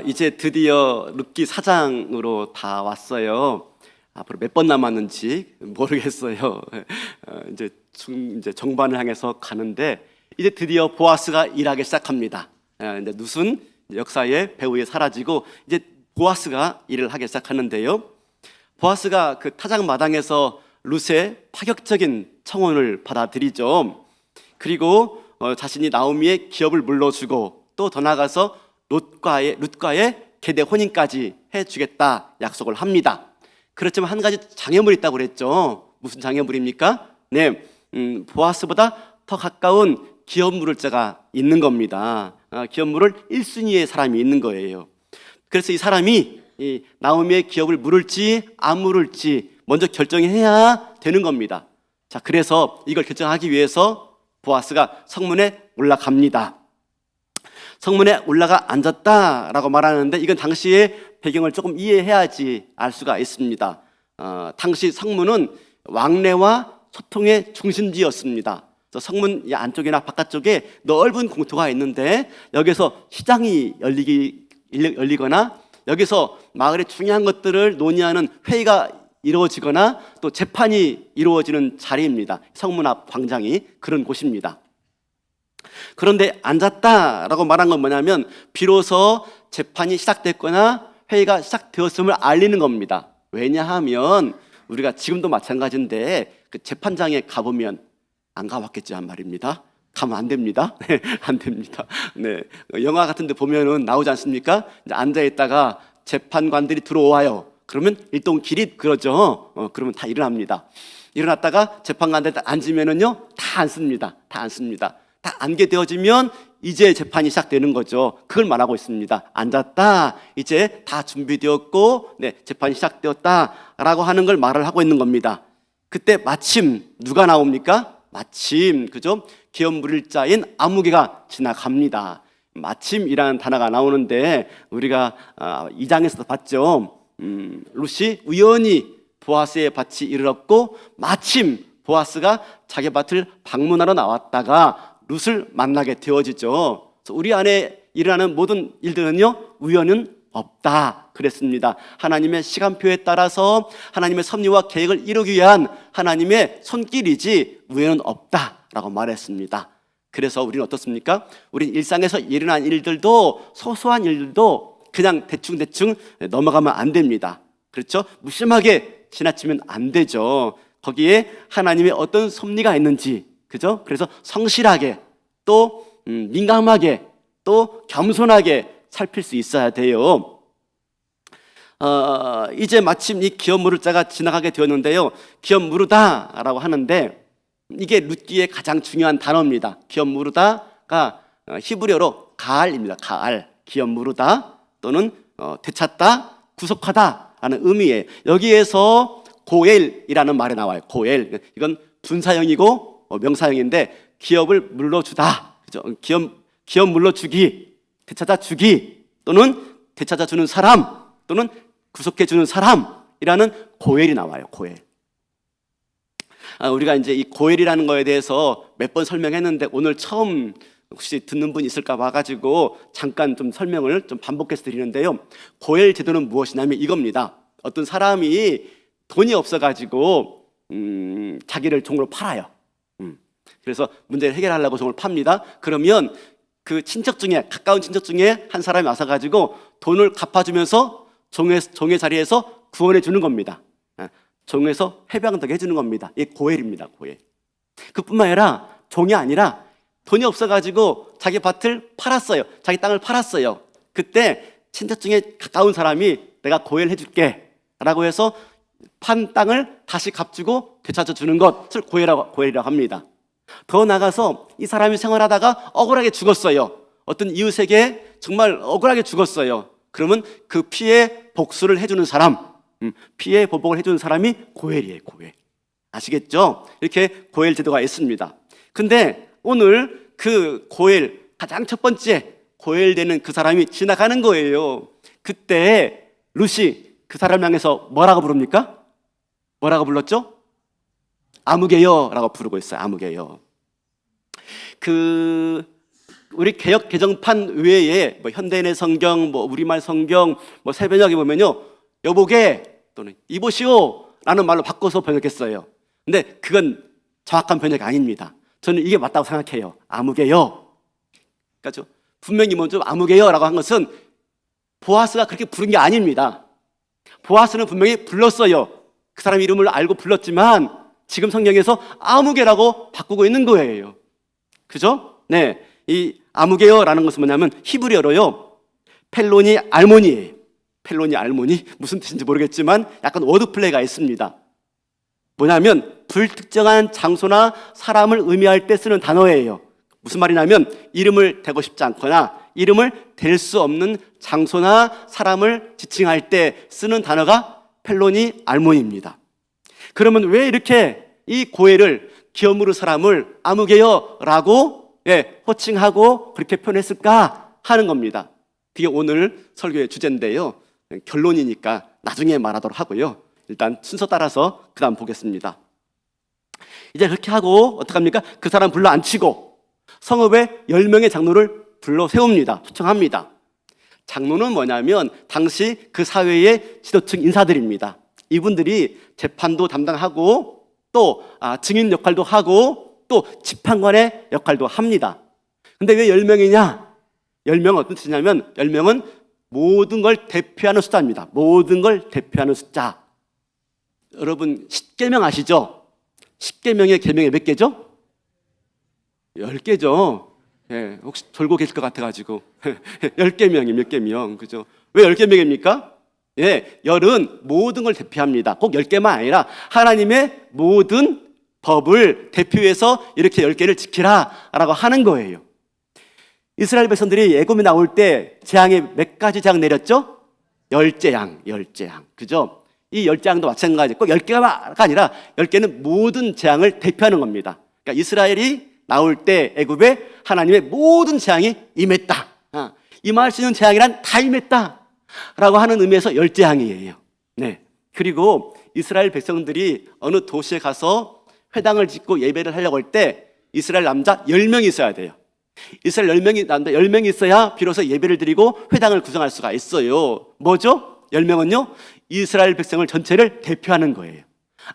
이제 드디어 룻기 4장으로 다 왔어요. 앞으로 몇 번 남았는지 모르겠어요. 이제 정반을 향해서 가는데 이제 드디어 보아스가 일하기 시작합니다. 이제 룻은 역사의 배후에 사라지고 이제 보아스가 일을 하기 시작하는데요. 보아스가 그 타작 마당에서 룻의 파격적인 청혼을 받아들이죠. 그리고 자신이 나오미의 기업을 물러주고 또 더 나아가서 룻과의 계대 혼인까지 해주겠다 약속을 합니다. 그렇지만 한 가지 장애물이 있다고 그랬죠. 무슨 장애물입니까? 네, 보아스보다 더 가까운 기업 물을 자가 있는 겁니다. 기업 물을 1순위의 사람이 있는 거예요. 그래서 이 사람이 이 나오미의 기업을 물을지 안 물을지 먼저 결정해야 되는 겁니다. 자, 그래서 이걸 결정하기 위해서 보아스가 성문에 올라갑니다. 성문에 올라가 앉았다라고 말하는데 이건 당시의 배경을 조금 이해해야지 알 수가 있습니다. 당시 성문은 왕래와 소통의 중심지였습니다. 성문 안쪽이나 바깥쪽에 넓은 공터가 있는데 여기서 시장이 열리거나 여기서 마을의 중요한 것들을 논의하는 회의가 이루어지거나 또 재판이 이루어지는 자리입니다. 성문 앞 광장이 그런 곳입니다. 그런데 앉았다라고 말한 건 뭐냐면 비로소 재판이 시작됐거나 회의가 시작되었음을 알리는 겁니다. 왜냐하면 우리가 지금도 마찬가지인데 그 재판장에 가보면 안 가봤겠지만 말입니다. 가면 안 됩니다. 네, 안 됩니다. 네, 영화 같은 데 보면은 나오지 않습니까? 이제 앉아있다가 재판관들이 들어와요. 그러면 일동길이 그러죠. 그러면 다 일어납니다. 일어났다가 재판관들 앉으면은요, 다 앉습니다. 다 앉습니다. 다 앉게 되어지면 이제 재판이 시작되는 거죠. 그걸 말하고 있습니다. 앉았다. 이제 다 준비되었고, 네, 재판이 시작되었다라고 하는 걸 말을 하고 있는 겁니다. 그때 마침 누가 나옵니까? 마침 그죠? 기업 물을 자인 아무개가 지나갑니다. 마침이라는 단어가 나오는데 우리가 2장에서도 봤죠. 룻이 우연히 보아스의 밭이 이르렀고 마침 보아스가 자기 밭을 방문하러 나왔다가 룻을 만나게 되어지죠. 우리 안에 일어나는 모든 일들은요, 우연은 없다 그랬습니다. 하나님의 시간표에 따라서 하나님의 섭리와 계획을 이루기 위한 하나님의 손길이지 우연은 없다라고 말했습니다. 그래서 우리는 어떻습니까? 우리는 일상에서 일어난 일들도 소소한 일들도 그냥 대충 넘어가면 안 됩니다. 그렇죠? 무심하게 지나치면 안 되죠. 거기에 하나님의 어떤 섭리가 있는지, 그죠? 그래서 성실하게 또 민감하게 또 겸손하게 살필 수 있어야 돼요. 이제 마침 이 기업 물을 자가 지나가게 되었는데요. 기업 무르다라고 하는데 이게 룻기의 가장 중요한 단어입니다. 기업 무르다가 히브리어로 가알입니다. 가알. 기업 무르다 또는 되찾다, 구속하다라는 의미예요. 여기에서 고엘이라는 말이 나와요. 고엘. 이건 분사형이고 명사형인데 기업을 물러주다. 그죠? 기업 물러주기, 되찾아 주기 또는 되찾아 주는 사람 또는 구속해 주는 사람이라는 고엘이 나와요. 고엘. 우리가 이제 이 고엘이라는 거에 대해서 몇 번 설명했는데 오늘 처음 혹시 듣는 분 있을까 봐가지고 잠깐 좀 설명을 좀 반복해서 드리는데요. 고엘 제도는 무엇이냐면 이겁니다. 어떤 사람이 돈이 없어가지고 자기를 종으로 팔아요. 그래서 문제를 해결하려고 종을 팝니다. 그러면 그 친척 중에 가까운 친척 중에 한 사람이 와서가지고 돈을 갚아주면서 종의 자리에서 구원해 주는 겁니다. 종에서 해방되게 해주는 겁니다. 이게 고엘입니다. 고엘. 그뿐만 아니라 종이 아니라 돈이 없어가지고 자기 밭을 팔았어요. 자기 땅을 팔았어요. 그때 친척 중에 가까운 사람이 내가 고엘 해줄게 라고 해서 판 땅을 다시 값주고 되찾아 주는 것을 고엘이라고 합니다. 더 나가서 이 사람이 생활하다가 억울하게 죽었어요. 어떤 이웃에게 정말 억울하게 죽었어요. 그러면 그 피해 복수를 해주는 사람, 피해 보복을 해주는 사람이 고엘이에요. 고엘. 아시겠죠? 이렇게 고엘 제도가 있습니다. 근데 오늘 그 고엘, 가장 첫 번째 고엘 되는 그 사람이 지나가는 거예요. 그때 룻이 그 사람을 향해서 뭐라고 부릅니까? 뭐라고 불렀죠? 아무개요 라고 부르고 있어요. 아무개요. 그 우리 개역 개정판 외에 뭐 현대인의 성경, 뭐 우리말 성경, 뭐 새번역에 보면요, 여보게 또는 이보시오라는 말로 바꿔서 번역했어요. 근데 그건 정확한 번역이 아닙니다. 저는 이게 맞다고 생각해요. 아무개요. 그러니까 분명히 먼저 아무개요라고 한 것은 보아스가 그렇게 부른 게 아닙니다. 보아스는 분명히 불렀어요. 그 사람 이름을 알고 불렀지만 지금 성경에서 아무개라고 바꾸고 있는 거예요. 그죠? 네, 이 아무개요라는 것은 뭐냐면 히브리어로요, 펠로니 알모니예요. 펠로니 알모니 무슨 뜻인지 모르겠지만 약간 워드플레이가 있습니다. 뭐냐면 불특정한 장소나 사람을 의미할 때 쓰는 단어예요. 무슨 말이냐면 이름을 대고 싶지 않거나 이름을 댈 수 없는 장소나 사람을 지칭할 때 쓰는 단어가 펠로니 알모니입니다. 그러면 왜 이렇게 이 고해를 기어무르 사람을 아무개요라고 호칭하고 그렇게 표현했을까 하는 겁니다. 그게 오늘 설교의 주제인데요. 결론이니까 나중에 말하도록 하고요. 일단 순서 따라서 그 다음 보겠습니다. 이제 그렇게 하고 어떡합니까? 그 사람 불러 앉히고 성읍에 10명의 장로를 불러 세웁니다. 초청합니다. 장로는 뭐냐면 당시 그 사회의 지도층 인사들입니다. 이분들이 재판도 담당하고 또 증인 역할도 하고 또 재판관의 역할도 합니다. 근데 왜 10명이냐? 10명은 어떤 뜻이냐면 10명은 모든 걸 대표하는 숫자입니다. 모든 걸 대표하는 숫자. 여러분 10계명 아시죠? 10계명의 계명이 몇 개죠? 10개죠. 예, 혹시 졸고 계실 것 같아가지고 10계명이 몇 계명, 그죠? 왜 10계명입니까? 예, 열은 모든 걸 대표합니다. 꼭 10개만 아니라 하나님의 모든 법을 대표해서 이렇게 10개를 지키라 라고 하는 거예요. 이스라엘 백성들이 애굽에 나올 때 재앙에 몇 가지 재앙 내렸죠? 10재앙, 10재앙, 그죠? 이 10재앙도 마찬가지. 꼭 10개가 아니라 10개는 모든 재앙을 대표하는 겁니다. 그러니까 이스라엘이 나올 때 애굽에 하나님의 모든 재앙이 임했다. 임할 수 있는 재앙이란 다 임했다 라고 하는 의미에서 10재앙이에요. 네. 그리고 이스라엘 백성들이 어느 도시에 가서 회당을 짓고 예배를 하려고 할 때 이스라엘 남자 10명이 있어야 돼요. 이스라엘 10명이 남자 10명이 있어야 비로소 예배를 드리고 회당을 구성할 수가 있어요. 뭐죠? 10명은요, 이스라엘 백성을 전체를 대표하는 거예요.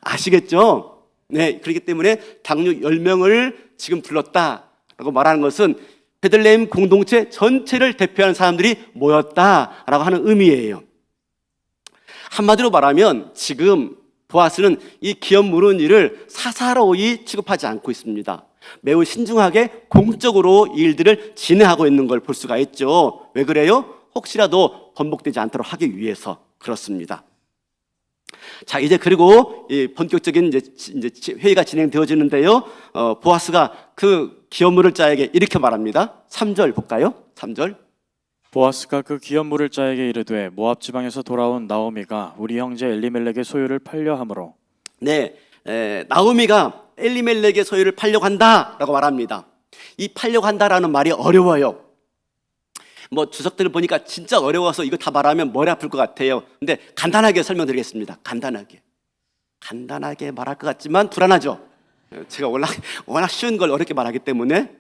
아시겠죠? 네, 그렇기 때문에 당뇨 10명을 지금 불렀다라고 말하는 것은 베들레헴 공동체 전체를 대표하는 사람들이 모였다라고 하는 의미예요. 한마디로 말하면 지금 보아스는 이 기업 무르는 일을 사사로이 취급하지 않고 있습니다. 매우 신중하게 공적으로 이 일들을 진행하고 있는 걸 볼 수가 있죠. 왜 그래요? 혹시라도 번복되지 않도록 하기 위해서 그렇습니다. 자, 이제 그리고 이 본격적인 이제 회의가 진행되어지는데요. 보아스가 그 기업 물을 자에게 이렇게 말합니다. 3절 볼까요? 3절. 보아스가 그 기업 물을 자에게 이르되 모압 지방에서 돌아온 나오미가 우리 형제 엘리멜렉의 소유를 팔려 함으로. 네, 나오미가 엘리멜렉의 소유를 팔려고 한다라고 말합니다. 이 팔려고 한다라는 말이 어려워요. 뭐 주석들을 보니까 진짜 어려워서 이거 다 말하면 머리 아플 것 같아요. 근데 간단하게 설명드리겠습니다. 간단하게 말할 것 같지만 불안하죠. 제가 워낙 쉬운 걸 어렵게 말하기 때문에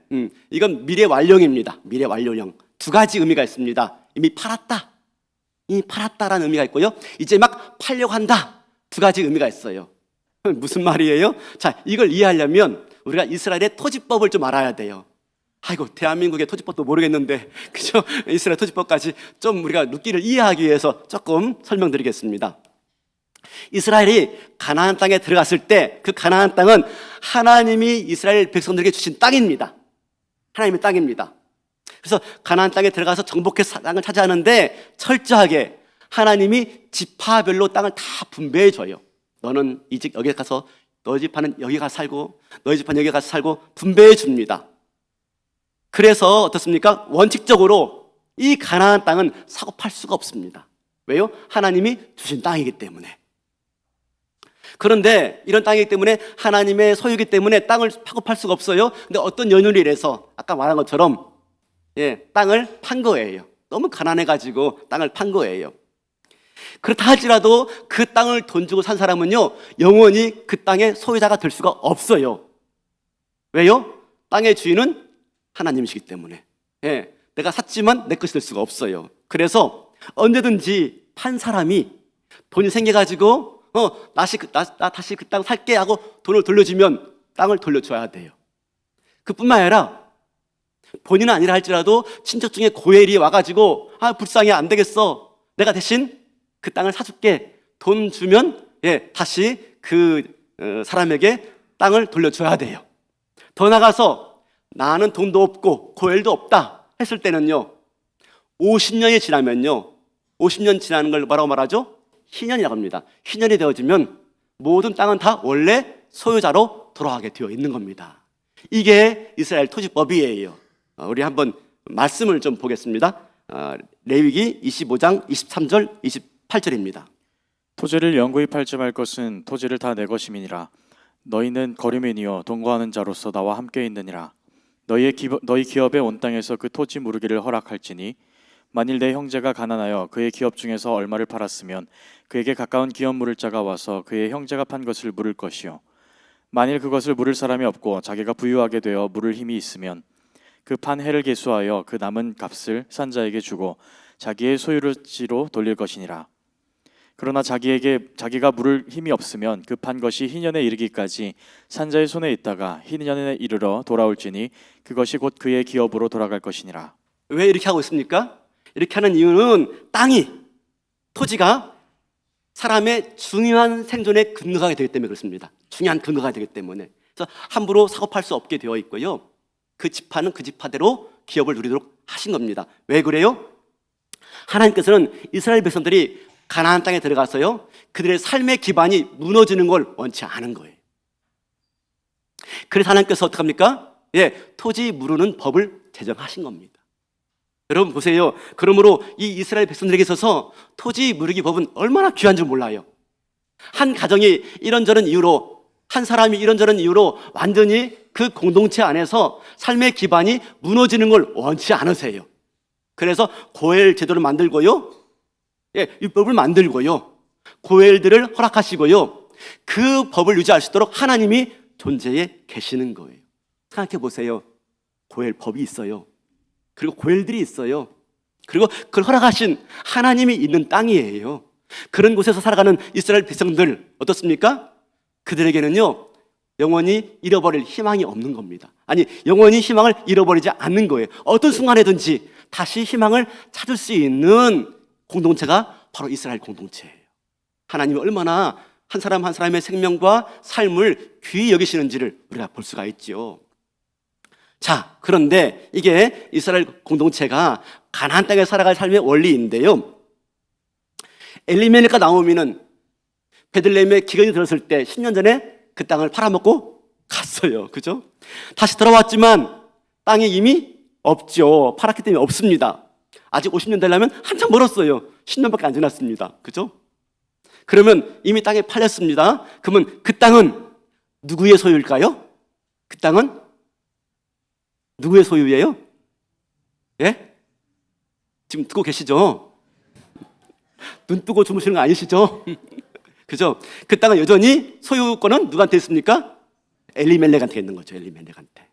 이건 미래 완료입니다. 미래 완료형. 두 가지 의미가 있습니다. 이미 팔았다라는 의미가 있고요. 이제 막 팔려고 한다. 두 가지 의미가 있어요. 무슨 말이에요? 자, 이걸 이해하려면 우리가 이스라엘의 토지법을 좀 알아야 돼요. 아이고, 대한민국의 토지법도 모르겠는데, 그죠? 이스라엘 토지법까지 좀 우리가 룻기를 이해하기 위해서 조금 설명드리겠습니다. 이스라엘이 가나안 땅에 들어갔을 때 그 가나안 땅은 하나님이 이스라엘 백성들에게 주신 땅입니다. 하나님의 땅입니다. 그래서 가나안 땅에 들어가서 정복해서 땅을 차지하는데 철저하게 하나님이 지파별로 땅을 다 분배해 줘요. 너는 이 집 여기 가서, 너희 지파는 여기 가서 살고, 너희 지파는 여기 가서 살고 분배해 줍니다. 그래서 어떻습니까? 원칙적으로 이 가나안 땅은 사고 팔 수가 없습니다. 왜요? 하나님이 주신 땅이기 때문에. 그런데 이런 땅이기 때문에 하나님의 소유이기 때문에 땅을 파고 팔 수가 없어요. 근데 어떤 연유를 인해서 아까 말한 것처럼 땅을 판 거예요. 너무 가난해가지고 땅을 판 거예요. 그렇다 할지라도 그 땅을 돈 주고 산 사람은요, 영원히 그 땅의 소유자가 될 수가 없어요. 왜요? 땅의 주인은 하나님이시기 때문에. 예, 내가 샀지만 내 것이 될 수가 없어요. 그래서 언제든지 판 사람이 돈이 생겨가지고 나 다시 그 땅 살게 하고 돈을 돌려주면 땅을 돌려줘야 돼요. 그뿐만 아니라 본인은 아니라 할지라도 친척 중에 고엘이 와가지고 불쌍해 안 되겠어, 내가 대신 그 땅을 사줄게, 돈 주면 다시 그 사람에게 땅을 돌려줘야 돼요. 더 나가서 나는 돈도 없고 고엘도 없다 했을 때는요, 50년이 지나면요, 50년 지나는 걸 뭐라고 말하죠? 희년이라고 합니다. 희년이 되어지면 모든 땅은 다 원래 소유자로 돌아가게 되어 있는 겁니다. 이게 이스라엘 토지법이에요. 우리 한번 말씀을 좀 보겠습니다. 레위기 25장 23절 28절입니다. 토지를 영구히 팔지 말 것은 토지를 다 내 것임이니라. 너희는 거류민이요 동거하는 자로서 나와 함께 있느니라. 너희 기업의 온 땅에서 그 토지 무르기를 허락할지니 만일 내 형제가 가난하여 그의 기업 중에서 얼마를 팔았으면 그에게 가까운 기업 물을 자가 와서 그의 형제가 판 것을 물을 것이요, 만일 그것을 물을 사람이 없고 자기가 부유하게 되어 물을 힘이 있으면 그 판 해를 계수하여 그 남은 값을 산자에게 주고 자기의 소유지로 돌릴 것이니라. 그러나 자기가 물을 힘이 없으면 그 판 것이 희년에 이르기까지 산자의 손에 있다가 희년에 이르러 돌아올지니 그것이 곧 그의 기업으로 돌아갈 것이니라. 왜 이렇게 하고 있습니까? 이렇게 하는 이유는 토지가 사람의 중요한 생존의 근거가 되기 때문에 그렇습니다. 중요한 근거가 되기 때문에. 그래서 함부로 사고 팔 수 없게 되어 있고요, 그 지파는 그 지파대로 기업을 누리도록 하신 겁니다. 왜 그래요? 하나님께서는 이스라엘 백성들이 가나안 땅에 들어가서요, 그들의 삶의 기반이 무너지는 걸 원치 않은 거예요. 그래서 하나님께서 어떡합니까? 토지 무르는 법을 제정하신 겁니다. 여러분 보세요. 그러므로 이 이스라엘 백성들에게 있어서 토지 무르기 법은 얼마나 귀한 줄 몰라요. 한 가정이 이런저런 이유로, 한 사람이 이런저런 이유로 완전히 그 공동체 안에서 삶의 기반이 무너지는 걸 원치 않으세요. 그래서 고엘 제도를 만들고요, 율법을 만들고요, 고엘들을 허락하시고요, 그 법을 유지할 수 있도록 하나님이 존재해 계시는 거예요. 생각해 보세요. 고엘 법이 있어요. 그리고 고엘들이 있어요. 그리고 그걸 허락하신 하나님이 있는 땅이에요. 그런 곳에서 살아가는 이스라엘 백성들 어떻습니까? 그들에게는요, 영원히 잃어버릴 희망이 없는 겁니다. 아니, 영원히 희망을 잃어버리지 않는 거예요. 어떤 순간에든지 다시 희망을 찾을 수 있는 공동체가 바로 이스라엘 공동체예요. 하나님이 얼마나 한 사람 한 사람의 생명과 삶을 귀히 여기시는지를 우리가 볼 수가 있죠. 자, 그런데 이게 이스라엘 공동체가 가나안 땅에 살아갈 삶의 원리인데요, 엘리멜렉과 나오미는 베들레헴에 기근이 들었을 때 10년 전에 그 땅을 팔아먹고 갔어요. 그죠? 다시 돌아왔지만 땅이 이미 없죠. 팔았기 때문에 없습니다. 아직 50년 되려면 한참 멀었어요. 10년밖에 안 지났습니다. 그죠? 그러면 이미 땅에 팔렸습니다. 그러면 그 땅은 누구의 소유일까요? 그 땅은 누구의 소유예요? 지금 듣고 계시죠? 눈 뜨고 주무시는 거 아니시죠? 그죠? 그 땅은 여전히 소유권은 누구한테 있습니까? 엘리멜렉한테 있는 거죠. 엘리멜렉한테.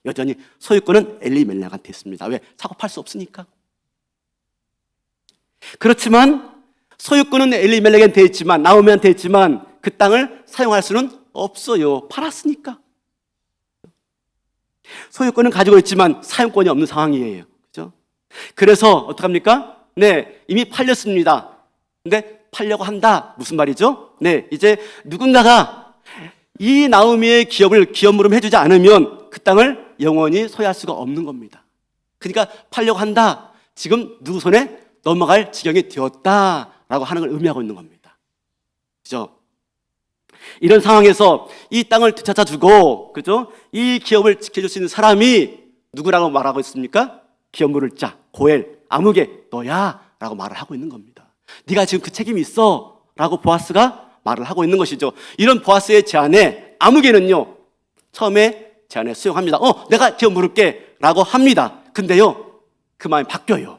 여전히 소유권은 엘리멜렉한테 있습니다. 왜? 사고 팔 수 없으니까. 그렇지만 소유권은 엘리멜렉한테 있지만, 나오미한테 있지만 그 땅을 사용할 수는 없어요. 팔았으니까. 소유권은 가지고 있지만 사용권이 없는 상황이에요. 그죠? 그래서 어떡합니까? 이미 팔렸습니다. 근데 팔려고 한다. 무슨 말이죠? 이제 누군가가 이 나오미의 기업을 기업무름 해주지 않으면 그 땅을 영원히 소유할 수가 없는 겁니다. 그러니까 팔려고 한다. 지금 누구 손에 넘어갈 지경이 되었다라고 하는 걸 의미하고 있는 겁니다. 그죠? 이런 상황에서 이 땅을 되찾아주고, 그죠? 이 기업을 지켜줄 수 있는 사람이 누구라고 말하고 있습니까? 기업 물을 자, 고엘, 아무개, 너야 라고 말을 하고 있는 겁니다. 네가 지금 그 책임이 있어 라고 보아스가 말을 하고 있는 것이죠. 이런 보아스의 제안에 아무개는요, 처음에 제안에 수용합니다. 내가 기업 물을게 라고 합니다. 근데요, 그 마음이 바뀌어요.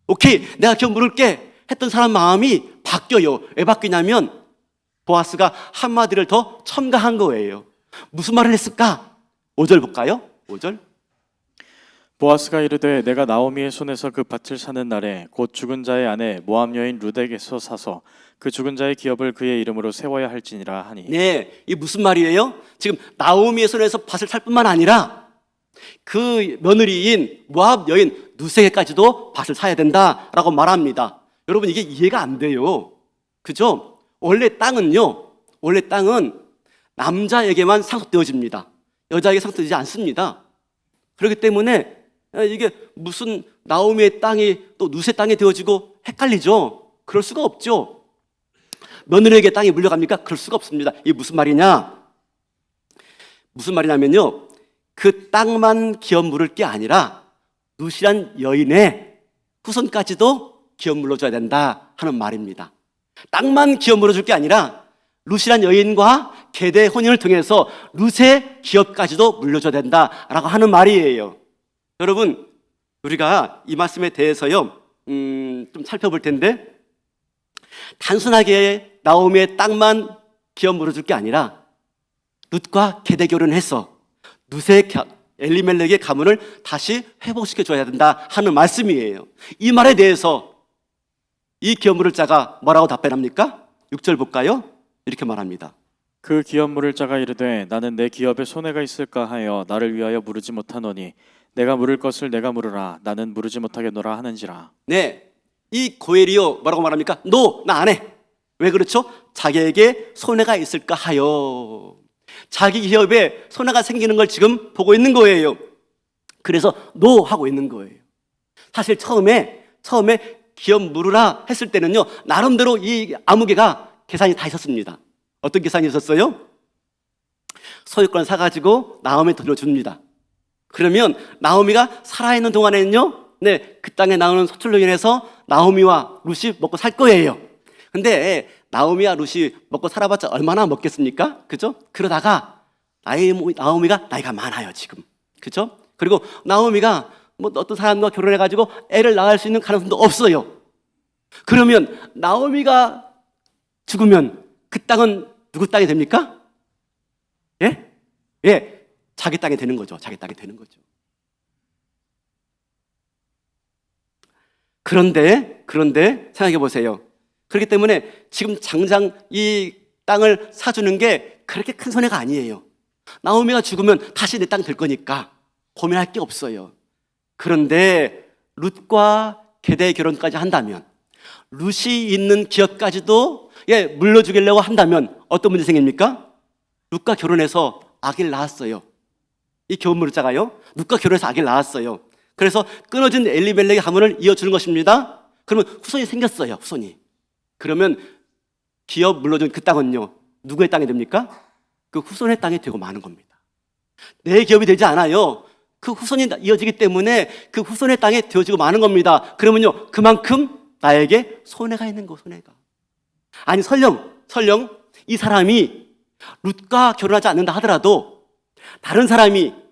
오케이, 내가 기업 물을게 했던 사람 마음이 바뀌어요. 왜 바뀌냐면 보아스가 한마디를 더 첨가한 거예요. 무슨 말을 했을까? 5절 볼까요? 5절. 보아스가 이르되 내가 나오미의 손에서 그 밭을 사는 날에 곧 죽은 자의 아내 모압 여인 룻에게서 사서 그 죽은 자의 기업을 그의 이름으로 세워야 할지니라 하니. 네, 이 무슨 말이에요? 지금 나오미의 손에서 밭을 살 뿐만 아니라 그 며느리인 모압 여인 룻에게까지도 밭을 사야 된다라고 말합니다. 여러분, 이게 이해가 안 돼요. 그죠? 원래 땅은 남자에게만 상속되어집니다. 여자에게 상속되지 않습니다. 그렇기 때문에 이게 무슨 나오미의 땅이 또 룻의 땅이 되어지고 헷갈리죠. 그럴 수가 없죠. 며느리에게 땅이 물려갑니까? 그럴 수가 없습니다. 이게 무슨 말이냐? 무슨 말이냐면요, 그 땅만 기업 물을 게 아니라 룻이란 여인의 후손까지도 기업 물러줘야 된다 하는 말입니다. 땅만 기업 물어줄 게 아니라 룻이란 여인과 계대 혼인을 통해서 룻의 기업까지도 물려줘야 된다라고 하는 말이에요. 여러분, 우리가 이 말씀에 대해서요, 좀 살펴볼 텐데, 단순하게 나오미의 땅만 기업 물어줄 게 아니라 룻과 계대 결혼해서 룻의 엘리멜렉의 가문을 다시 회복시켜줘야 된다 하는 말씀이에요. 이 말에 대해서 이 기업 물을 자가 뭐라고 답변합니까? 6절 볼까요? 이렇게 말합니다. 그 기업 물을 자가 이르되 나는 내 기업에 손해가 있을까 하여 나를 위하여 물으지 못하노니 내가 물을 것을 내가 물으라 나는 물으지 못하겠노라 하는지라. 네, 이 고엘이요 뭐라고 말합니까? 나 안 해. 왜 그렇죠? 자기에게 손해가 있을까 하여. 자기 기업에 손해가 생기는 걸 지금 보고 있는 거예요. 그래서 하고 있는 거예요. 사실 처음에 기업 물으라 했을 때는요, 나름대로 이 아무개가 계산이 다 있었습니다. 어떤 계산이 있었어요? 소유권 사가지고 나오미 돌려줍니다. 그러면 나오미가 살아있는 동안에는요, 그 땅에 나오는 소출로 인해서 나오미와 룻이 먹고 살 거예요. 근데 나오미와 룻이 먹고 살아봤자 얼마나 먹겠습니까? 그죠? 그러다가 나오미가 나이가 많아요, 지금. 그죠? 그리고 나오미가 어떤 사람과 결혼해가지고 애를 낳을 수 있는 가능성도 없어요. 그러면 나오미가 죽으면 그 땅은 누구 땅이 됩니까? 예, 자기 땅이 되는 거죠. 자기 땅이 되는 거죠. 그런데 생각해 보세요. 그렇기 때문에 지금 당장 이 땅을 사주는 게 그렇게 큰 손해가 아니에요. 나오미가 죽으면 다시 내 땅 될 거니까 고민할 게 없어요. 그런데 룻과 계대 결혼까지 한다면, 룻이 있는 기업까지도 물려주려고 한다면 어떤 문제 생깁니까? 룻과 결혼해서 아기를 낳았어요. 이 기업 물을 자가요, 룻과 결혼해서 아기를 낳았어요. 그래서 끊어진 엘리멜렉의 가문을 이어주는 것입니다. 그러면 후손이 생겼어요. 후손이. 그러면 기업 물려준 그 땅은요, 누구의 땅이 됩니까? 그 후손의 땅이 되고 마는 겁니다. 내 기업이 되지 않아요. 그 후손이 이어지기 때문에 그 후손의 땅에 되어지고 마는 겁니다. 그러면요, 그만큼 나에게 손해가 있는 거, 손해가. 아니, 설령 이 사람이 룻과 결혼하지 않는다 하더라도 다른 사람이,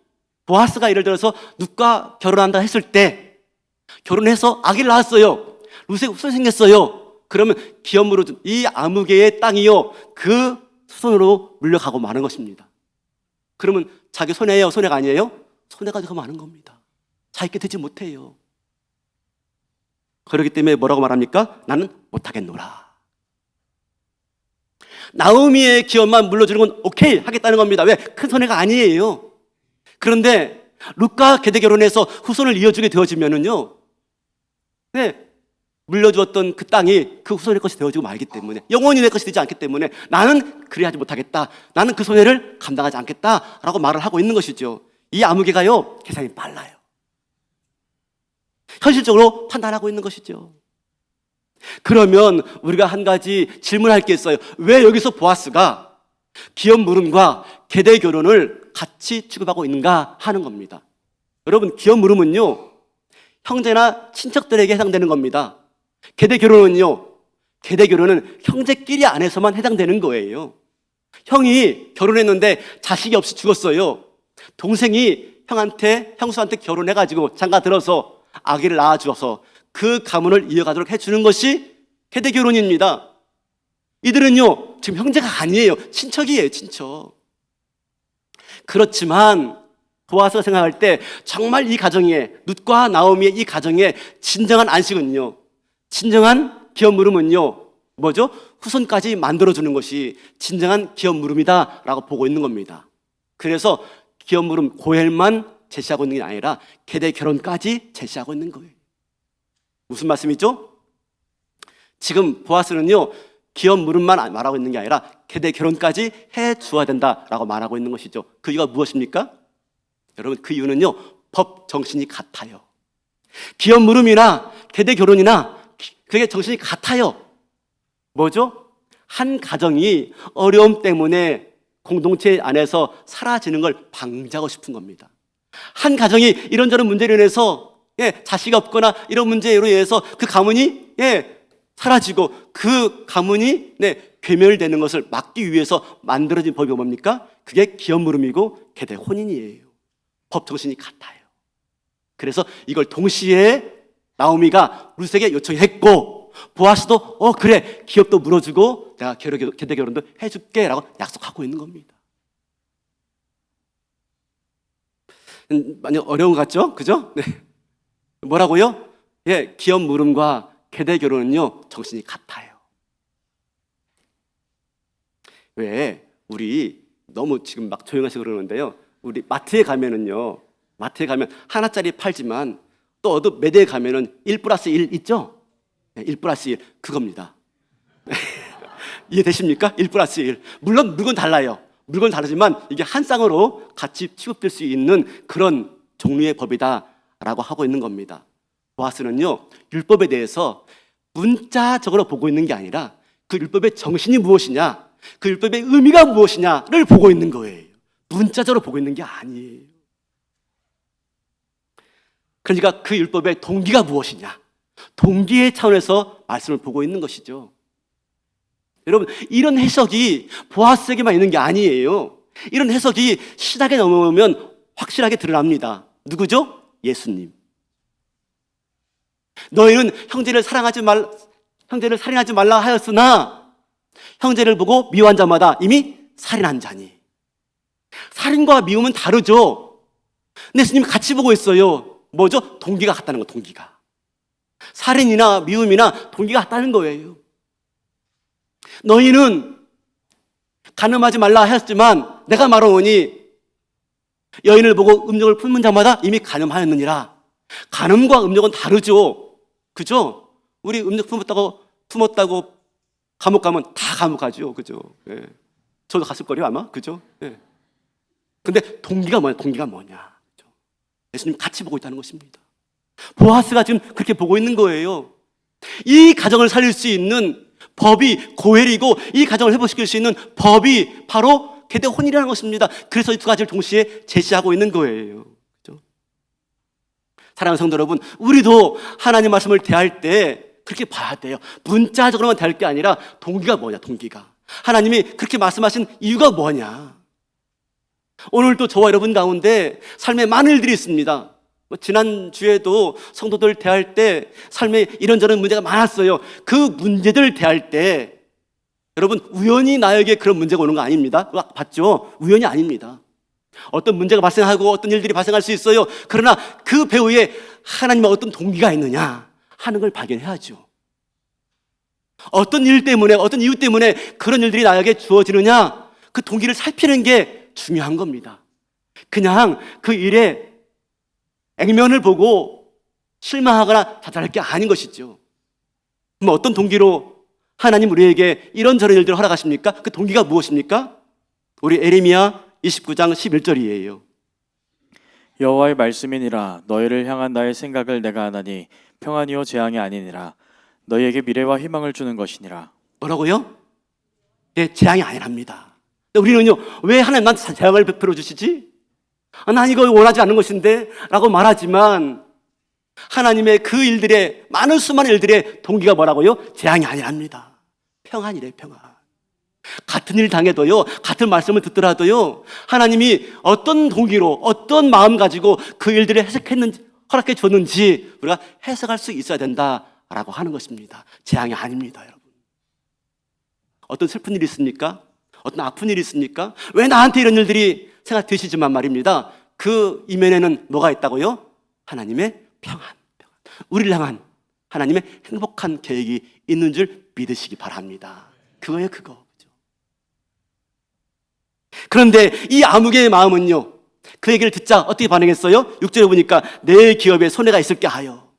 보아스가 예를 들어서 룻과 결혼한다 했을 때 결혼해서 아기를 낳았어요. 룻의 후손이 생겼어요. 그러면 기업으로 준 이 아무개의 땅이요, 그 후손으로 물려가고 마는 것입니다. 그러면 자기 손해예요, 손해가 아니에요? 손해가 되고 마는 겁니다. 자기께 되지 못해요. 그렇기 때문에 뭐라고 말합니까? 나는 못하겠노라. 나오미의 기업만 물려주는 건 오케이 하겠다는 겁니다. 왜? 큰 손해가 아니에요. 그런데 룻과 계대 결혼해서 후손을 이어주게 되어지면은요, 물려주었던 그 땅이 그 후손의 것이 되어지고 말기 때문에, 영원히 내 것이 되지 않기 때문에 나는 그리하지 못하겠다, 나는 그 손해를 감당하지 않겠다라고 말을 하고 있는 것이죠. 이 아무개가요, 계산이 빨라요. 현실적으로 판단하고 있는 것이죠. 그러면 우리가 한 가지 질문할 게 있어요. 왜 여기서 보아스가 기업 물음과 계대 결혼을 같이 취급하고 있는가 하는 겁니다. 여러분, 기업 물음은요, 형제나 친척들에게 해당되는 겁니다. 계대 결혼은 형제끼리 안에서만 해당되는 거예요. 형이 결혼했는데 자식이 없이 죽었어요. 동생이 형수한테 결혼해가지고 장가 들어서 아기를 낳아주어서 그 가문을 이어가도록 해주는 것이 계대 결혼입니다. 이들은요, 지금 형제가 아니에요. 친척이에요, 친척. 그렇지만 보아스가 생각할 때 정말 이 가정에, 룻과 나오미의 이 가정에 진정한 안식은요, 진정한 기업 물음은요, 뭐죠? 후손까지 만들어주는 것이 진정한 기업 물음이다 라고 보고 있는 겁니다. 그래서 기업 물음 고엘만 제시하고 있는 게 아니라 계대 결혼까지 제시하고 있는 거예요. 무슨 말씀이죠? 지금 보아스는요, 기업 물음만 말하고 있는 게 아니라 계대 결혼까지 해 주어야 된다라고 말하고 있는 것이죠. 그 이유가 무엇입니까? 여러분, 그 이유는요, 법 정신이 같아요. 기업 물음이나 계대 결혼이나 그게 정신이 같아요. 뭐죠? 한 가정이 어려움 때문에 공동체 안에서 사라지는 걸 방지하고 싶은 겁니다. 한 가정이 이런저런 문제로 인해서 자식이 없거나 이런 문제로 인해서 그 가문이 사라지고 그 가문이 괴멸되는 것을 막기 위해서 만들어진 법이 뭡니까? 그게 기업 물음이고 계대 혼인이에요. 법 정신이 같아요. 그래서 이걸 동시에 나오미가 룻에게 요청했고, 보아스도 그래, 기업도 물어주고 내가 계대 결혼도 해줄게 라고 약속하고 있는 겁니다. 많이 어려운 것 같죠? 그죠? 네. 뭐라고요? 기업 물음과 계대 결혼은요, 정신이 같아요. 왜 우리 너무 지금 막 조용하시 그러는데요, 우리 마트에 가면은요, 마트에 가면 하나짜리 팔지만 또 어느 매대에 가면은 1+1 있죠? 1+1 그겁니다. 이해되십니까? 1+1. 물론 물건 달라요. 물건 다르지만 이게 한 쌍으로 같이 취급될 수 있는 그런 종류의 법이다라고 하고 있는 겁니다. 보아스는요, 율법에 대해서 문자적으로 보고 있는 게 아니라 그 율법의 정신이 무엇이냐, 그 율법의 의미가 무엇이냐를 보고 있는 거예요. 문자적으로 보고 있는 게 아니에요. 그러니까 그 율법의 동기가 무엇이냐, 동기의 차원에서 말씀을 보고 있는 것이죠. 여러분, 이런 해석이 보아스에게만 있는 게 아니에요. 이런 해석이 신학에 넘어오면 확실하게 드러납니다. 누구죠? 예수님. 너희는 형제를 살인하지 말라 하였으나 형제를 보고 미워한 자마다 이미 살인한 자니. 살인과 미움은 다르죠. 근데 예수님 같이 보고 있어요. 뭐죠? 동기가 같다는 거, 동기가. 살인이나 미움이나 동기가 같다는 거예요. 너희는 간음하지 말라 하였지만 내가 말하오니 여인을 보고 음욕을 품는 자마다 이미 간음하였느니라. 간음과 음욕은 다르죠. 그죠? 우리 음욕 품었다고 감옥 가면 다 감옥 가죠. 그죠? 저도 갔을 거예요, 아마. 그죠? 근데 동기가 뭐냐? 동기가 뭐냐? 그죠? 예수님 같이 보고 있다는 것입니다. 보아스가 지금 그렇게 보고 있는 거예요. 이 가정을 살릴 수 있는 법이 고엘이고, 이 가정을 회복시킬 수 있는 법이 바로 계대 혼이라는 것입니다. 그래서 이 두 가지를 동시에 제시하고 있는 거예요. 그렇죠? 사랑하는 성도 여러분, 우리도 하나님 말씀을 대할 때 그렇게 봐야 돼요. 문자적으로만 대할 게 아니라 동기가 뭐냐, 동기가. 하나님이 그렇게 말씀하신 이유가 뭐냐. 오늘도 저와 여러분 가운데 삶에 많은 일들이 있습니다. 지난주에도 성도들 대할 때 삶에 이런저런 문제가 많았어요. 그 문제들 대할 때 여러분, 우연히 나에게 그런 문제가 오는 거 아닙니다. 봤죠? 우연이 아닙니다. 어떤 문제가 발생하고 어떤 일들이 발생할 수 있어요. 그러나 그 배후에 하나님의 어떤 동기가 있느냐 하는 걸 발견해야죠. 어떤 일 때문에, 어떤 이유 때문에 그런 일들이 나에게 주어지느냐, 그 동기를 살피는 게 중요한 겁니다. 그냥 그 일에 액면을 보고 실망하거나 자살할 게 아닌 것이죠. 그럼 어떤 동기로 하나님 우리에게 이런저런 일들을 허락하십니까? 그 동기가 무엇입니까? 우리 에레미야 29장 11절이에요. 여호와의 말씀이니라. 너희를 향한 나의 생각을 내가 아나니 평안이요 재앙이 아니니라. 너희에게 미래와 희망을 주는 것이니라. 뭐라고요? 재앙이 아니랍니다. 우리는요, 왜 하나님 나한테 재앙을 베풀어 주시지? 난 이거 원하지 않는 것인데 라고 말하지만 하나님의 그 일들의, 많은 수많은 일들의 동기가 뭐라고요? 재앙이 아니랍니다. 평안이래, 평안. 같은 일 당해도요, 같은 말씀을 듣더라도요, 하나님이 어떤 동기로, 어떤 마음 가지고 그 일들을 허락해 줬는지 우리가 해석할 수 있어야 된다라고 하는 것입니다. 재앙이 아닙니다, 여러분. 어떤 슬픈 일이 있습니까? 어떤 아픈 일이 있습니까? 왜 나한테 이런 일들이 생각되시지만 말입니다. 그 이면에는 뭐가 있다고요? 하나님의 평안. 우리를 향한 하나님의 행복한 계획이 있는 줄 믿으시기 바랍니다. 그거예요, 그거. 그런데 이 아무개의 마음은요, 그 얘기를 듣자 어떻게 반응했어요? 6절에 보니까 내 기업에 손해가 있을게 하여.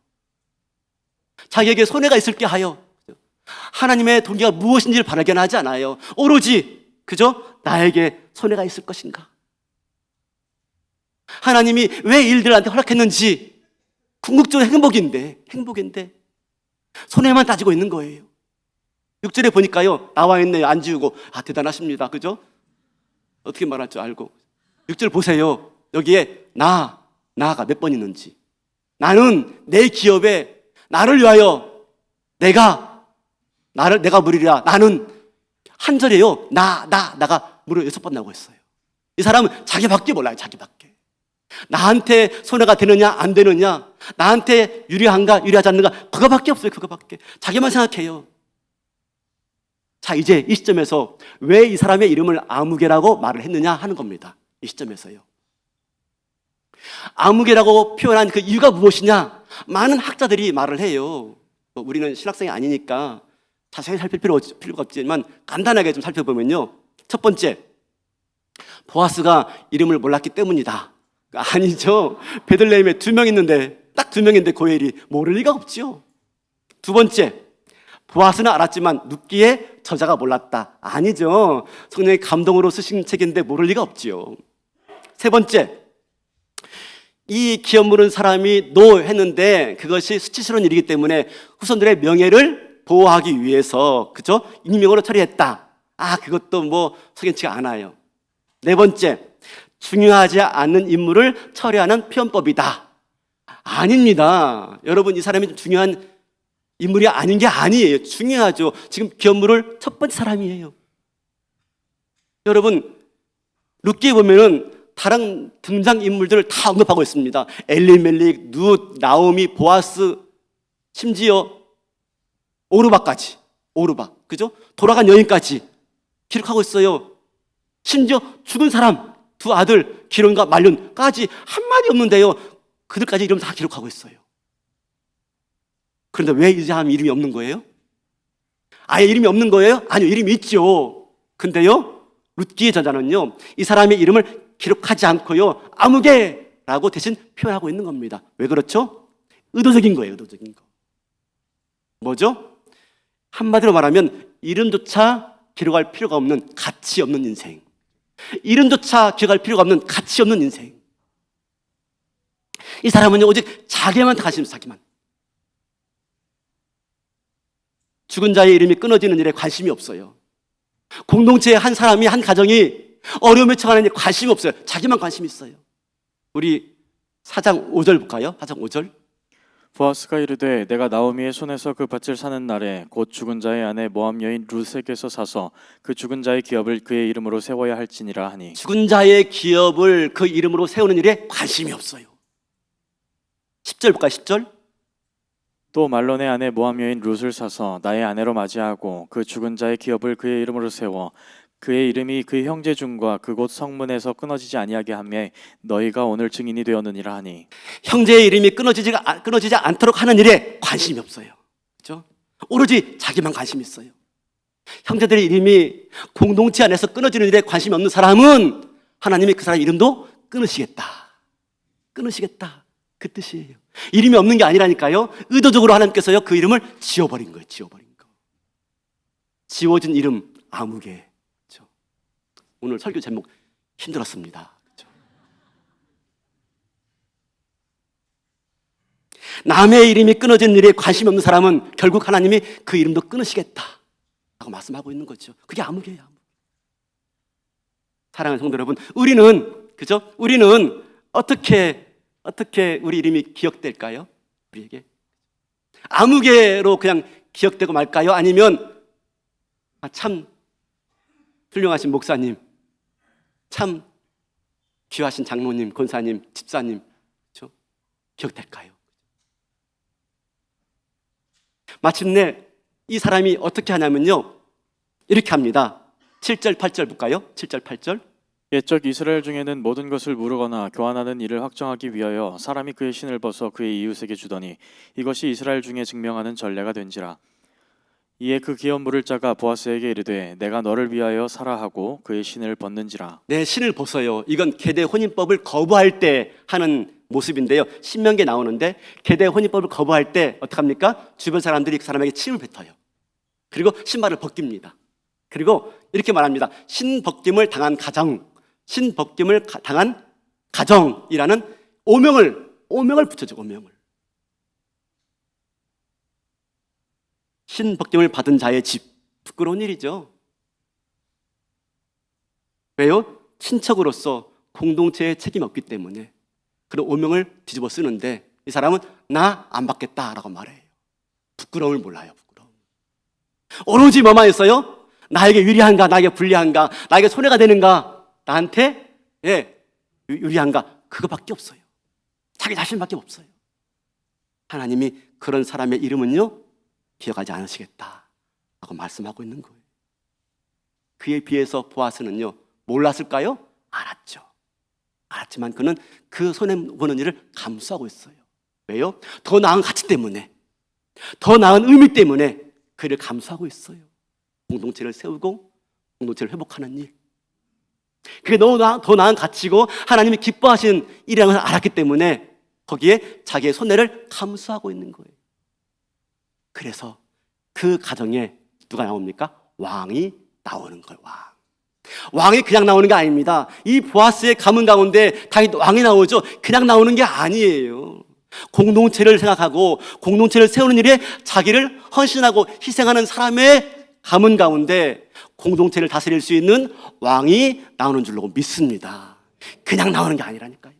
자기에게 손해가 있을게 하여. 하나님의 동기가 무엇인지를 발견하지 않아요. 오로지 그저 나에게 손해가 있을 것인가. 하나님이 왜 일들한테 허락했는지 궁극적으로 행복인데 손해만 따지고 있는 거예요. 6절에 보니까요, 나와 있네요. 안 지우고. 대단하십니다. 그죠? 어떻게 말할 줄 알고. 6절 보세요. 여기에 나가 몇 번 있는지. 나는 내 기업에 나를 위하여 내가 물으리라. 나는 한 절에요. 나가 무려 6번 나오고 있어요. 이 사람은 자기밖에 몰라요. 자기밖에. 나한테 손해가 되느냐 안 되느냐, 나한테 유리한가 유리하지 않는가, 그거밖에 없어요. 그거밖에. 자기만 생각해요. 자, 이제 이 시점에서 왜 이 사람의 이름을 아무개라고 말을 했느냐 하는 겁니다. 이 시점에서요. 아무개라고 표현한 그 이유가 무엇이냐? 많은 학자들이 말을 해요. 우리는 신학생이 아니니까 자세히 살필 필요가 없지만 간단하게 좀 살펴보면요. 첫 번째, 보아스가 이름을 몰랐기 때문이다. 아니죠. 베들레헴에 2명 있는데, 딱 2명인데 고엘이 모를 리가 없죠. 두 번째, 보아스는 알았지만 룻기의 저자가 몰랐다. 아니죠. 성령의 감동으로 쓰신 책인데 모를 리가 없지요. 세 번째, 이 기업 물은 사람이 했는데 그것이 수치스러운 일이기 때문에 후손들의 명예를 보호하기 위해서 그죠? 익명으로 처리했다. 그것도 뭐 석연치가 않아요. 네 번째, 중요하지 않는 인물을 처리하는 표현법이다. 아닙니다. 여러분, 이 사람이 좀 중요한 인물이 아닌 게 아니에요. 중요하죠. 지금 기업 물을 첫 번째 사람이에요. 여러분, 룻기에 보면은 다른 등장인물들을 다 언급하고 있습니다. 엘리멜릭, 룻, 나오미, 보아스, 심지어 오르바까지. 그죠? 돌아간 여인까지 기록하고 있어요. 심지어 죽은 사람, 2 아들, 기론과 말륜까지 한마디 없는데요, 그들까지 이름 다 기록하고 있어요. 그런데 왜 이 사람 이름이 없는 거예요? 아예 이름이 없는 거예요? 아니요, 이름이 있죠. 근데요, 룻기의 저자는요, 이 사람의 이름을 기록하지 않고요, 아무개라고 대신 표현하고 있는 겁니다. 왜 그렇죠? 의도적인 거예요. 의도적인 거. 뭐죠? 한마디로 말하면 이름조차 기록할 필요가 없는 가치 없는 인생. 이름조차 기억할 필요가 없는 가치 없는 인생. 이 사람은요, 오직 자기만 관심입니다. 자기만. 죽은 자의 이름이 끊어지는 일에 관심이 없어요. 공동체의 한 사람이, 한 가정이 어려움에 처하는 일에 관심이 없어요. 자기만 관심이 있어요. 우리 4장 5절 볼까요? 4장 5절. 보아스가 이르되 내가 나오미의 손에서 그 밭을 사는 날에 곧 죽은 자의 아내 모압 여인 룻에게서 사서 그 죽은 자의 기업을 그의 이름으로 세워야 할지니라 하니. 죽은 자의 기업을 그 이름으로 세우는 일에 관심이 없어요. 10절 볼까요? 10절. 또 말론의 아내 모압 여인 룻을 사서 나의 아내로 맞이하고 그 죽은 자의 기업을 그의 이름으로 세워 그의 이름이 그 형제 중과 그곳 성문에서 끊어지지 아니하게 하매 너희가 오늘 증인이 되었느니라 하니. 형제의 이름이 끊어지지 않도록 하는 일에 관심이 없어요. 그렇죠? 오로지 자기만 관심이 있어요. 형제들의 이름이 공동체 안에서 끊어지는 일에 관심이 없는 사람은 하나님이 그 사람 이름도 끊으시겠다. 그 뜻이에요. 이름이 없는 게 아니라니까요. 의도적으로 하나님께서요, 그 이름을 지워버린 거예요. 지워진 이름 아무개. 그렇죠? 오늘 설교 제목 힘들었습니다. 그렇죠? 남의 이름이 끊어진 일에 관심이 없는 사람은 결국 하나님이 그 이름도 끊으시겠다 라고 말씀하고 있는 거죠. 그게 아무개예요. 사랑하는 성도 여러분, 우리는 어떻게 우리 이름이 기억될까요? 우리에게 아무개로 그냥 기억되고 말까요? 아니면 참 훌륭하신 목사님, 참 귀하신 장로님, 권사님, 집사님, 그렇죠? 기억될까요? 마침내 이 사람이 어떻게 하냐면요, 이렇게 합니다. 7절 8절 볼까요? 7절 8절. 옛적 이스라엘 중에는 모든 것을 무르거나 교환하는 일을 확정하기 위하여 사람이 그의 신을 벗어 그의 이웃에게 주더니 이것이 이스라엘 중에 증명하는 전례가 된지라. 이에 그 기업 물을 자가 보아스에게 이르되 내가 너를 위하여 사라 하고 그의 신을 벗는지라. 내 신을 벗어요. 이건 계대 혼인법을 거부할 때 하는 모습인데요. 신명기에 나오는데 계대 혼인법을 거부할 때 어떡합니까? 주변 사람들이 그 사람에게 침을 뱉어요. 그리고 신발을 벗깁니다. 그리고 이렇게 말합니다. 신벗김을 당한 가정, 신벗김을 당한 가정이라는 오명을 붙여줘. 오명을. 신벗김을 받은 자의 집. 부끄러운 일이죠. 왜요? 친척으로서 공동체에 책임이 없기 때문에 그런 오명을 뒤집어 쓰는데 이 사람은 나 안 받겠다라고 말해요. 부끄러움을 몰라요. 부끄러움. 오로지 뭐만 있어요? 나에게 유리한가, 나에게 불리한가, 나에게 손해가 되는가, 나한테 유리한가, 그거밖에 없어요. 자기 자신밖에 없어요. 하나님이 그런 사람의 이름은요 기억하지 않으시겠다라고 말씀하고 있는 거예요. 그에 비해서 보아스는요 몰랐을까요? 알았죠. 알았지만 그는 그 손해보는 일을 감수하고 있어요. 왜요? 더 나은 가치 때문에, 더 나은 의미 때문에 그 일을 감수하고 있어요. 공동체를 세우고 공동체를 회복하는 일, 그게 더 나은 가치고 하나님이 기뻐하시는 일이라는 걸 알았기 때문에 거기에 자기의 손해를 감수하고 있는 거예요. 그래서 그 가정에 누가 나옵니까? 왕이 나오는 거예요. 왕이 그냥 나오는 게 아닙니다. 이 보아스의 가문 가운데 다윗 왕이 나오죠. 그냥 나오는 게 아니에요. 공동체를 생각하고 공동체를 세우는 일에 자기를 헌신하고 희생하는 사람의 가문 가운데 공동체를 다스릴 수 있는 왕이 나오는 줄로 믿습니다. 그냥 나오는 게 아니라니까요.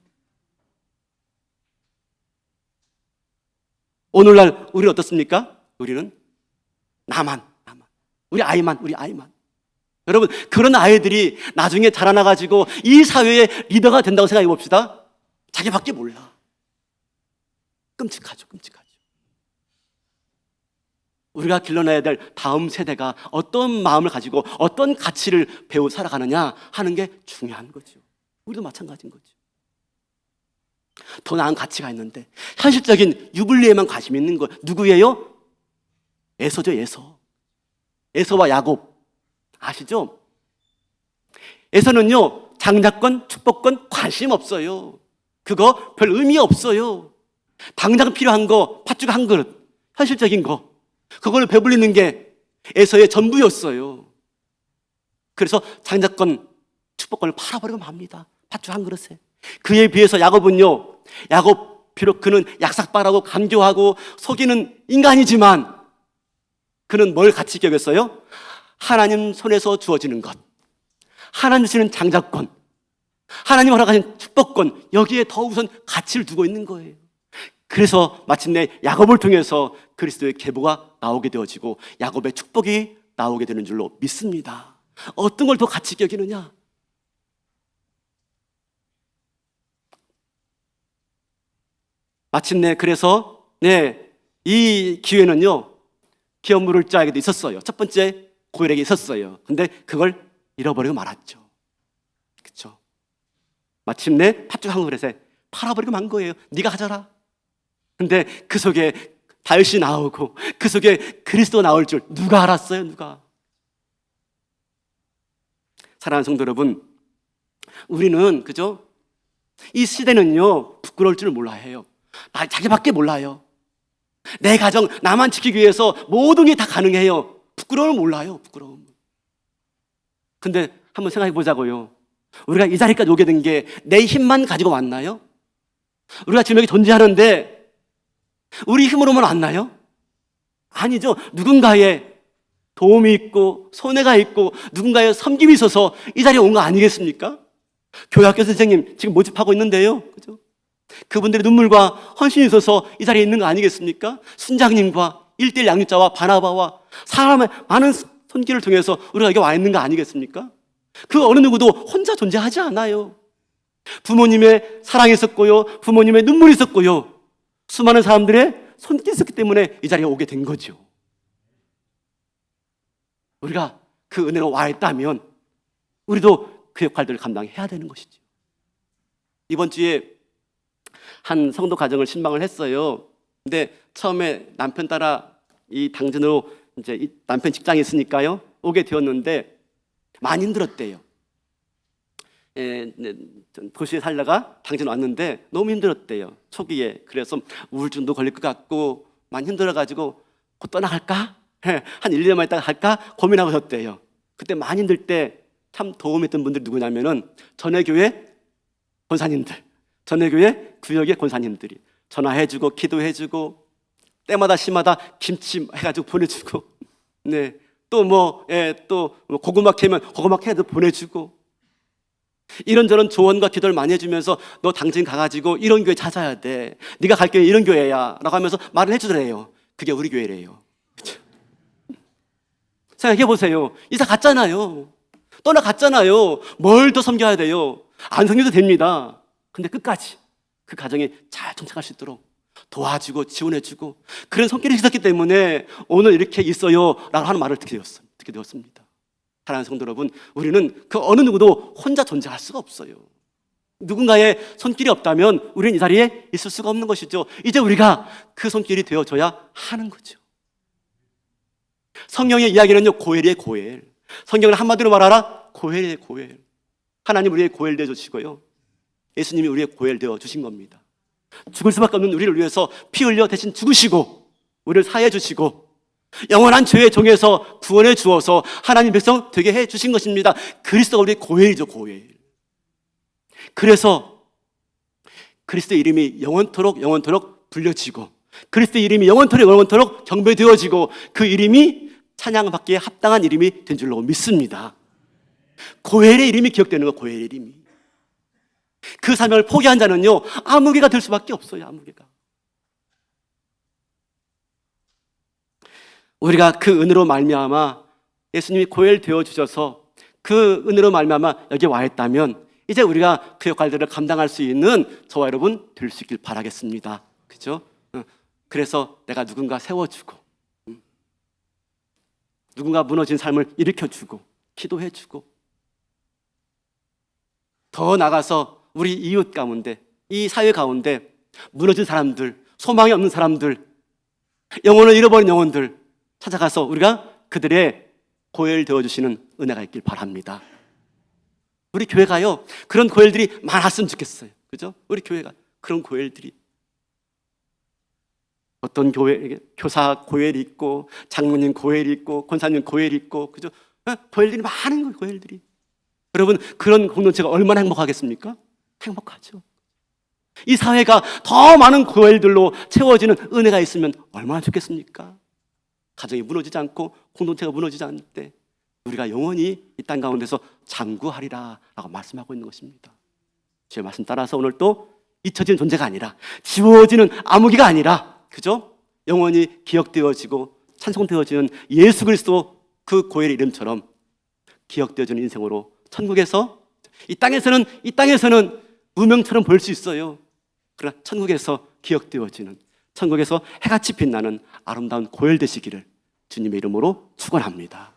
오늘날 우리는 어떻습니까? 우리는 나만, 우리 아이만. 여러분, 그런 아이들이 나중에 자라나가지고 이 사회의 리더가 된다고 생각해 봅시다. 자기밖에 몰라. 끔찍하죠. 우리가 길러내야 될 다음 세대가 어떤 마음을 가지고 어떤 가치를 배워 살아가느냐 하는 게 중요한 거죠. 우리도 마찬가지인 거죠. 더 나은 가치가 있는데 현실적인 유불리에만 관심 있는 거 누구예요? 에서죠. 에서와 야곱 아시죠? 에서는요 장자권, 축복권 관심 없어요. 그거 별 의미 없어요. 당장 필요한 거 팥죽 한 그릇, 현실적인 거 그걸 배불리는 게 에서의 전부였어요. 그래서 장자권, 축복권을 팔아버리고 맙니다. 팥죽 한 그릇에. 그에 비해서 야곱은요, 야곱 비록 그는 약삭빠라고 간교하고 속이는 인간이지만 그는 뭘 가치 있게 여겼어요? 하나님 손에서 주어지는 것, 하나님 주시는 장자권, 하나님 허락하신 축복권, 여기에 더 우선 가치를 두고 있는 거예요. 그래서 마침내 야곱을 통해서 그리스도의 계보가 나오게 되어지고 야곱의 축복이 나오게 되는 줄로 믿습니다. 어떤 걸 더 가치 있게 여기느냐? 마침내 그래서 이 기회는요 기업 물을 자에게도 있었어요. 첫 번째 고엘에게 있었어요. 근데 그걸 잃어버리고 말았죠. 그렇죠? 마침내 팥죽 한 그릇에 팔아버리고 만 거예요. 네가 가져라. 근데 그 속에 다윗이 나오고 그 속에 그리스도가 나올 줄 누가 알았어요? 누가? 사랑하는 성도 여러분, 우리는 그죠? 이 시대는요 부끄러울 줄 몰라 해요. 자기밖에 몰라요. 내 가정 나만 지키기 위해서 모든 게 다 가능해요. 부끄러움을 몰라요. 부끄러움. 근데 한번 생각해 보자고요. 우리가 이 자리까지 오게 된 게 내 힘만 가지고 왔나요? 우리가 지금 여기 존재하는데 우리 힘으로만 왔나요? 아니죠. 누군가의 도움이 있고 손해가 있고 누군가의 섬김이 있어서 이 자리에 온 거 아니겠습니까? 교회학교 선생님 지금 모집하고 있는데요. 그죠? 그분들의 눈물과 헌신이 있어서 이 자리에 있는 거 아니겠습니까? 순장님과 1:1 양육자와 바나바와 사람의 많은 손길을 통해서 우리가 여기 와 있는 거 아니겠습니까? 그 어느 누구도 혼자 존재하지 않아요. 부모님의 사랑이 있었고요, 부모님의 눈물이 있었고요, 수많은 사람들의 손길이 있었기 때문에 이 자리에 오게 된 거죠. 우리가 그 은혜로 와 있다면 우리도 그 역할들을 감당해야 되는 것이죠. 이번 주에 한 성도 가정을 신방을 했어요. 근데 처음에 남편 따라 이 당진으로 이제 이 남편 직장이 있으니까요 오게 되었는데 많이 힘들었대요. 도시에 살다가 당진 왔는데 너무 힘들었대요. 초기에. 그래서 우울증도 걸릴 것 같고 많이 힘들어가지고 곧 떠나갈까? 한 1, 2년만 있다가 갈까? 고민하고 있었대요. 그때 많이 힘들 때 참 도움했던 분들이 누구냐면은 전회교회 권사님들, 전회교회 구역의 권사님들이 전화해주고 기도해주고 때마다 시마다 김치 해가지고 보내주고, 네, 또 고구마 캐면 고구마 캐도 보내주고, 이런저런 조언과 기도를 많이 해주면서 너 당진 가가지고 이런 교회 찾아야 돼. 네가 갈 교회 이런 교회야 라고 하면서 말을 해주더래요. 그게 우리 교회래요. 그렇죠? 생각해 보세요. 이사 갔잖아요. 떠나갔잖아요. 뭘 더 섬겨야 돼요? 안 섬겨도 됩니다. 근데 끝까지 그 가정이 잘 정착할 수 있도록 도와주고 지원해주고 그런 성격이 있었기 때문에 오늘 이렇게 있어요 라고 하는 말을 듣게 되었습니다. 사랑하는 성도 여러분, 우리는 그 어느 누구도 혼자 존재할 수가 없어요. 누군가의 손길이 없다면 우리는 이 자리에 있을 수가 없는 것이죠. 이제 우리가 그 손길이 되어줘야 하는 거죠. 성경의 이야기는요, 고엘이에요, 고엘. 성경을 한마디로 말하라, 고엘이에요, 고엘. 하나님 우리의 고엘 되어 주시고요, 예수님이 우리의 고엘 되어 주신 겁니다. 죽을 수밖에 없는 우리를 위해서 피 흘려 대신 죽으시고 우리를 사해 주시고 영원한 죄의 종에서 구원해 주어서 하나님 백성 되게 해 주신 것입니다. 그리스도가 우리의 고엘이죠, 고엘. 그래서 그리스도의 이름이 영원토록 불려지고 그리스도의 이름이 영원토록 경배되어지고 그 이름이 찬양받기에 합당한 이름이 된 줄로 믿습니다. 고엘의 이름이 기억되는 거, 고엘의 이름이. 그 사명을 포기한 자는요, 아무개가 될 수밖에 없어요, 아무개가. 우리가 그 은혜로 말미암아 예수님이 고엘 되어 주셔서 그 은혜로 말미암아 여기 와 있다면 이제 우리가 그 역할들을 감당할 수 있는 저와 여러분 될 수 있길 바라겠습니다. 그죠? 그래서 내가 누군가 세워주고 누군가 무너진 삶을 일으켜주고 기도해주고 더 나가서 우리 이웃 가운데, 이 사회 가운데 무너진 사람들, 소망이 없는 사람들, 영혼을 잃어버린 영혼들 찾아가서 우리가 그들의 고엘 되어주시는 은혜가 있길 바랍니다. 우리 교회가요, 그런 고엘들이 많았으면 좋겠어요. 그죠? 우리 교회가 그런 고엘들이, 어떤 교회, 교사 고엘이 있고 장로님 고엘이 있고 권사님 고엘이 있고, 그죠? 고엘들이 많은 거예요, 고엘들이. 여러분, 그런 공동체가 얼마나 행복하겠습니까? 행복하죠. 이 사회가 더 많은 고엘들로 채워지는 은혜가 있으면 얼마나 좋겠습니까? 가정이 무너지지 않고 공동체가 무너지지 않을 때 우리가 영원히 이 땅 가운데서 장구하리라 라고 말씀하고 있는 것입니다. 주의 말씀 따라서 오늘 또 잊혀지는 존재가 아니라, 지워지는 암흑이가 아니라, 그죠? 영원히 기억되어지고 찬송되어지는 예수 그리스도 그 고엘의 이름처럼 기억되어지는 인생으로 천국에서, 이 땅에서는 무명처럼 보일 수 있어요. 그러나 천국에서 기억되어지는, 천국에서 해같이 빛나는 아름다운 고엘 되시기를 주님의 이름으로 축원합니다.